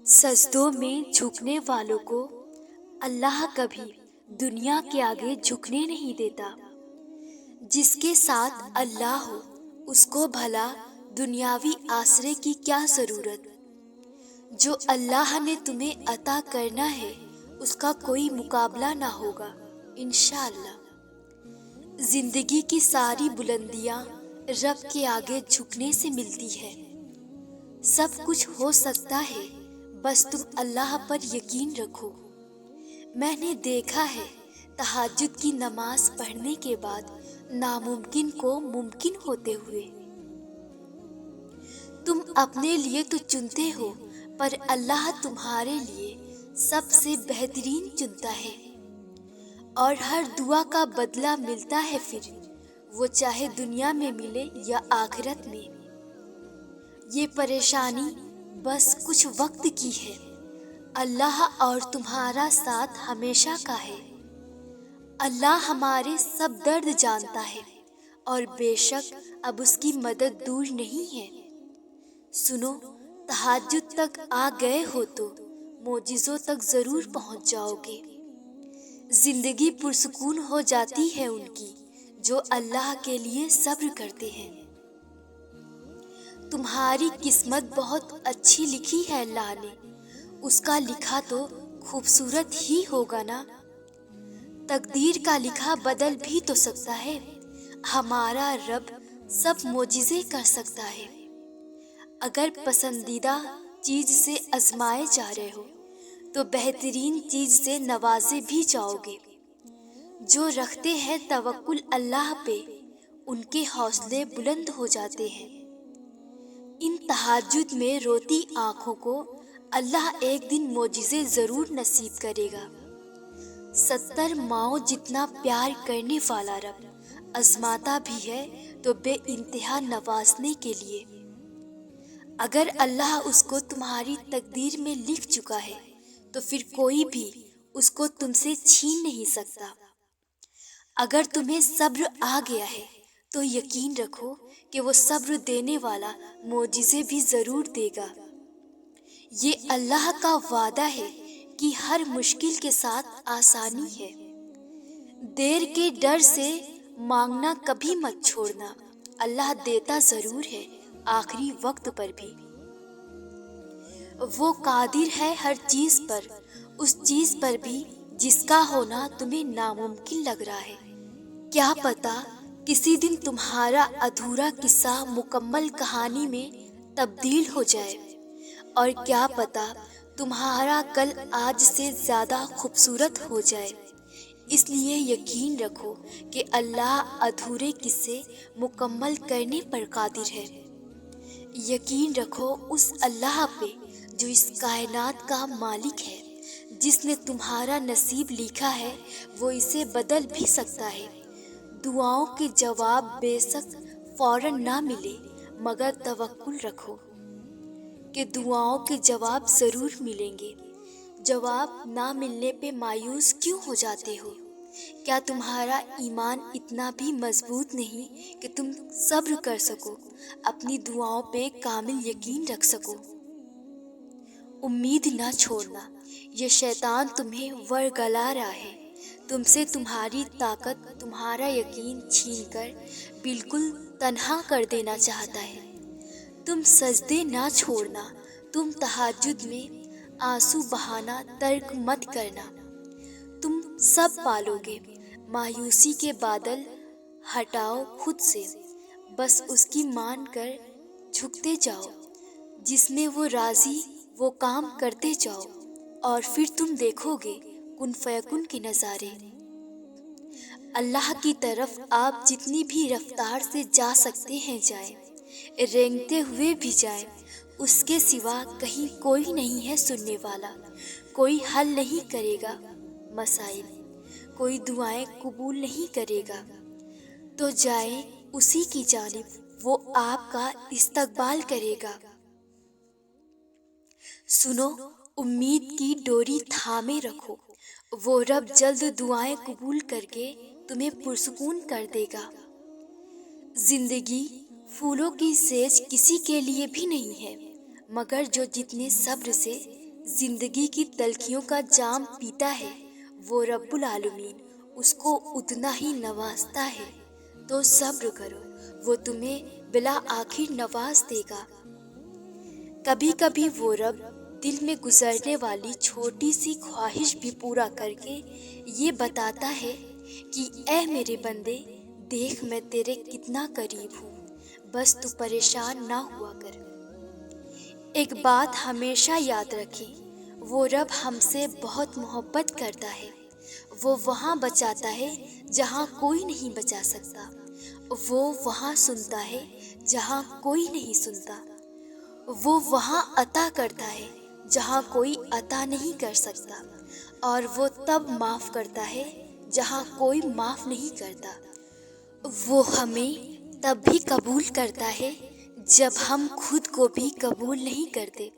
سجدوں میں جھکنے والوں کو اللہ کبھی دنیا کے آگے جھکنے نہیں دیتا۔ جس کے ساتھ اللہ ہو اس کو بھلا دنیاوی آسرے کی کیا ضرورت۔ جو اللہ نے تمہیں عطا کرنا ہے اس کا کوئی مقابلہ نہ ہوگا انشاءاللہ۔ زندگی کی ساری بلندیاں رب کے آگے جھکنے سے ملتی ہے۔ سب کچھ ہو سکتا ہے، بس تم اللہ پر یقین رکھو۔ میں نے دیکھا ہے تہجد کی نماز پڑھنے کے بعد ناممکن کو ممکن ہوتے ہوئے۔ تم اپنے لیے تو چنتے ہو پر اللہ تمہارے لیے سب سے بہترین چنتا ہے، اور ہر دعا کا بدلہ ملتا ہے، پھر وہ چاہے دنیا میں ملے یا آخرت میں۔ یہ پریشانی بس کچھ وقت کی ہے، اللہ اور تمہارا ساتھ ہمیشہ کا ہے۔ اللہ ہمارے سب درد جانتا ہے اور بے شک اب اس کی مدد دور نہیں ہے۔ سنو، تہجد تک آ گئے ہو تو معجزوں تک ضرور پہنچ جاؤ گے۔ زندگی پرسکون ہو جاتی ہے ان کی جو اللہ کے لیے صبر کرتے ہیں۔ تمہاری قسمت بہت اچھی لکھی ہے اللہ نے، اس کا لکھا تو خوبصورت ہی ہوگا نا۔ تقدیر کا لکھا بدل بھی تو سکتا ہے، ہمارا رب سب معجزے کر سکتا ہے۔ اگر پسندیدہ چیز سے آزمائے جا رہے ہو تو بہترین چیز سے نوازے بھی جاؤ گے۔ جو رکھتے ہیں توکل اللہ پہ ان کے حوصلے بلند ہو جاتے ہیں۔ ان تہجد میں روتی آنکھوں کو اللہ ایک دن معجزے ضرور نصیب کرے گا۔ 70 ماؤں جتنا پیار کرنے والا رب آزماتا بھی ہے تو بے انتہا نوازنے کے لیے۔ اگر اللہ اس کو تمہاری تقدیر میں لکھ چکا ہے تو پھر کوئی بھی اس کو تم سے چھین نہیں سکتا۔ اگر تمہیں صبر آ گیا ہے تو یقین رکھو کہ وہ صبر دینے والا معجزے بھی ضرور دے گا۔ یہ اللہ کا وعدہ ہے کہ ہر مشکل کے ساتھ آسانی ہے۔ دیر کے ڈر سے مانگنا کبھی مت چھوڑنا، اللہ دیتا ضرور ہے آخری وقت پر بھی۔ وہ قادر ہے ہر چیز پر، اس چیز پر بھی جس کا ہونا تمہیں ناممکن لگ رہا ہے۔ کیا پتا کسی دن تمہارا ادھورا قصہ مکمل کہانی میں تبدیل ہو جائے، اور کیا پتا تمہارا کل آج سے زیادہ خوبصورت ہو جائے۔ اس لیے یقین رکھو کہ اللہ ادھورے قصے مکمل کرنے پر قادر ہے۔ یقین رکھو اس اللہ پہ جو اس کائنات کا مالک ہے، جس نے تمہارا نصیب لکھا ہے وہ اسے بدل بھی سکتا ہے۔ دعاؤں کے جواب بے شک فوراً نہ ملے، مگر توکل رکھو کہ دعاؤں کے جواب ضرور ملیں گے۔ جواب نہ ملنے پہ مایوس کیوں ہو جاتے ہو؟ کیا تمہارا ایمان اتنا بھی مضبوط نہیں کہ تم صبر کر سکو، اپنی دعاؤں پہ کامل یقین رکھ سکو؟ امید نہ چھوڑنا، یہ شیطان تمہیں ورگلا رہا ہے، تم سے تمہاری طاقت، تمہارا یقین چھین کر بالکل تنہا کر دینا چاہتا ہے۔ تم سجدے نہ چھوڑنا، تم تہجد میں آنسو بہانا ترک مت کرنا۔ تم سب پالو گے، مایوسی کے بادل ہٹاؤ خود سے، بس اس کی مان کر جھکتے جاؤ، جس میں وہ راضی وہ کام کرتے جاؤ، اور پھر تم دیکھو گے کن فیکن کے نظارے۔ اللہ کی طرف آپ جتنی بھی رفتار سے جا سکتے ہیں جائیں، رینگتے ہوئے بھی جائیں، اس کے سوا کہیں کوئی نہیں ہے سننے والا، کوئی حل نہیں کرے گا مسائل، کوئی دعائیں قبول نہیں کرے گا۔ تو جائیں اسی کی جانب، وہ آپ کا استقبال کرے گا۔ سنو، امید کی ڈوری تھامے رکھو، وہ رب جلد دعائیں قبول کر کے تمہیں پرسکون کر دے گا۔ زندگی پھولوں کی سیج کسی کے لیے بھی نہیں ہے، مگر جو جتنے صبر سے زندگی کی تلخیوں کا جام پیتا ہے، وہ رب العالمین اس کو اتنا ہی نوازتا ہے، تو صبر کرو، وہ تمہیں بلا آخر نواز دے گا۔ کبھی کبھی وہ رب دل میں گزرنے والی چھوٹی سی خواہش بھی پورا کر کے یہ بتاتا ہے کہ اے میرے بندے، دیکھ میں تیرے کتنا قریب ہوں، بس تو پریشان نہ ہوا کر۔ ایک بات ہمیشہ یاد رکھیں، وہ رب ہم سے بہت محبت کرتا ہے۔ وہ وہاں بچاتا ہے جہاں کوئی نہیں بچا سکتا، وہ وہاں سنتا ہے جہاں کوئی نہیں سنتا، وہ وہاں عطا کرتا ہے جہاں کوئی عطا نہیں کر سکتا، اور وہ تب معاف کرتا ہے جہاں کوئی معاف نہیں کرتا۔ وہ ہمیں تب بھی قبول کرتا ہے جب ہم خود کو بھی قبول نہیں کرتے۔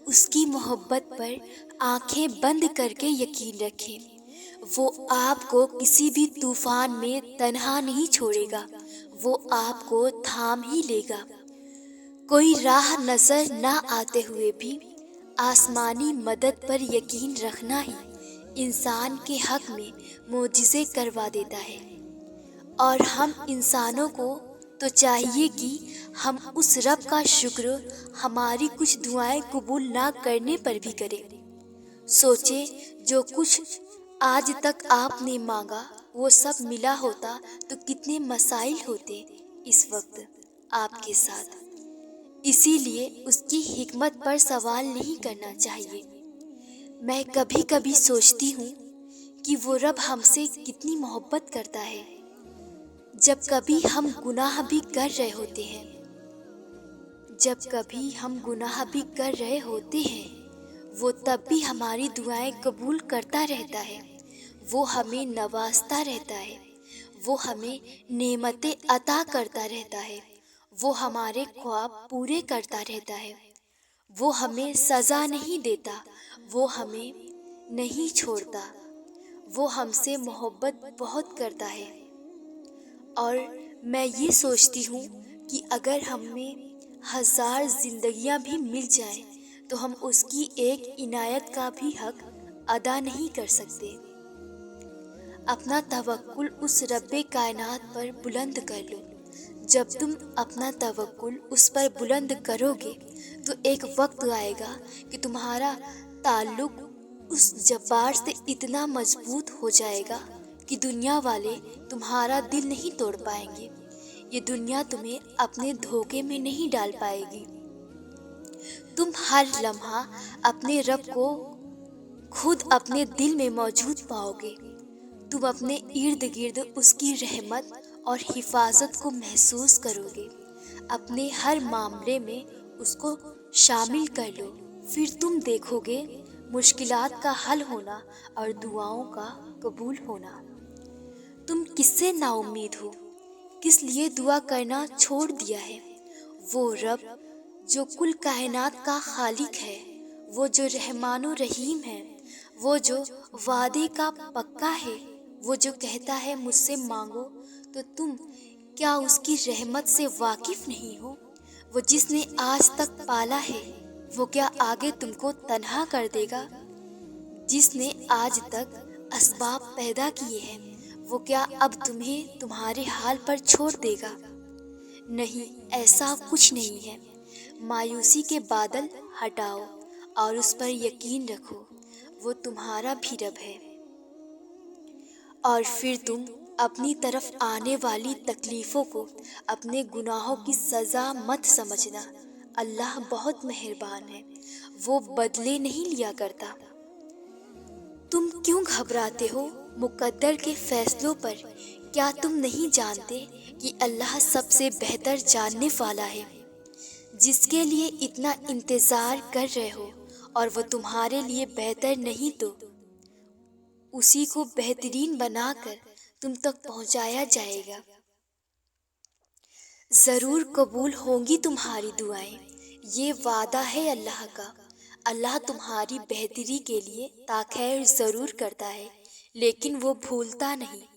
اس کی محبت پر آنکھیں بند کر کے یقین رکھیں، وہ آپ کو کسی بھی طوفان میں تنہا نہیں چھوڑے گا، وہ آپ کو تھام ہی لے گا۔ کوئی راہ نظر نہ آتے ہوئے بھی آسمانی مدد پر یقین رکھنا ہی انسان کے حق میں معجزے کروا دیتا ہے، اور ہم انسانوں کو تو چاہیے کہ ہم اس رب کا شکر ہماری کچھ دعائیں قبول نہ کرنے پر بھی کریں۔ سوچیں، جو کچھ آج تک آپ نے مانگا وہ سب ملا ہوتا تو کتنے مسائل ہوتے اس وقت آپ کے ساتھ۔ اسی لیے اس کی حکمت پر سوال نہیں کرنا چاہیے۔ میں کبھی کبھی سوچتی ہوں کہ وہ رب ہم سے کتنی محبت کرتا ہے، جب کبھی ہم گناہ بھی کر رہے ہوتے ہیں، وہ تب بھی ہماری دعائیں قبول کرتا رہتا ہے، وہ ہمیں نوازتا رہتا ہے، وہ ہمیں نعمتیں عطا کرتا رہتا ہے، وہ ہمارے خواب پورے کرتا رہتا ہے، وہ ہمیں سزا نہیں دیتا، وہ ہمیں نہیں چھوڑتا، وہ ہم سے محبت بہت کرتا ہے۔ اور میں یہ سوچتی ہوں کہ اگر ہمیں 1000 زندگیاں بھی مل جائیں تو ہم اس کی ایک عنایت کا بھی حق ادا نہیں کر سکتے۔ اپنا توکل اس رب کائنات پر بلند کر لو۔ جب تم اپنا توکل اس پر بلند کرو گے تو ایک وقت آئے گا کہ تمہارا تعلق اس جبار سے اتنا مضبوط ہو جائے گا کہ دنیا والے تمہارا دل نہیں توڑ پائیں گے، یہ دنیا تمہیں اپنے دھوکے میں نہیں ڈال پائے گی۔ تم ہر لمحہ اپنے رب کو خود اپنے دل میں موجود پاؤ گے، تم اپنے ارد گرد اس کی رحمت اور حفاظت کو محسوس کرو گے، اپنے ہر معاملے میں اس کو شامل کر لو، پھر تم دیکھو گے مشکلات کا حل ہونا اور دعاؤں کا قبول ہونا۔ تم کس سے نا امید ہو؟ کس لیے دعا کرنا چھوڑ دیا ہے؟ وہ رب جو کل کائنات کا خالق ہے، وہ جو رحمان و رحیم ہے، وہ جو وعدے کا پکا ہے، وہ جو کہتا ہے مجھ سے مانگو، تو تم کیا اس کی رحمت سے واقف نہیں ہو؟ وہ جس نے آج تک پالا ہے، وہ کیا آگے تم کو تنہا کر دے گا؟ جس نے آج تک اسباب پیدا کیے ہیں، وہ کیا اب تمہیں تمہارے حال پر چھوڑ دے گا؟ نہیں، ایسا کچھ نہیں ہے۔ مایوسی کے بادل ہٹاؤ اور اس پر یقین رکھو، وہ تمہارا بھی رب ہے۔ اور پھر تم اپنی طرف آنے والی تکلیفوں کو اپنے گناہوں کی سزا مت سمجھنا، اللہ بہت مہربان ہے، وہ بدلے نہیں لیا کرتا۔ تم کیوں گھبراتے ہو مقدر کے فیصلوں پر؟ کیا تم نہیں جانتے کہ اللہ سب سے بہتر جاننے والا ہے؟ جس کے لیے اتنا انتظار کر رہے ہو اور وہ تمہارے لیے بہتر نہیں، تو اسی کو بہترین بنا کر تم تک پہنچایا جائے گا۔ ضرور قبول ہوں گی تمہاری دعائیں، یہ وعدہ ہے اللہ کا۔ اللہ تمہاری بہتری کے لیے تاخیر ضرور کرتا ہے، لیکن وہ بھولتا نہیں۔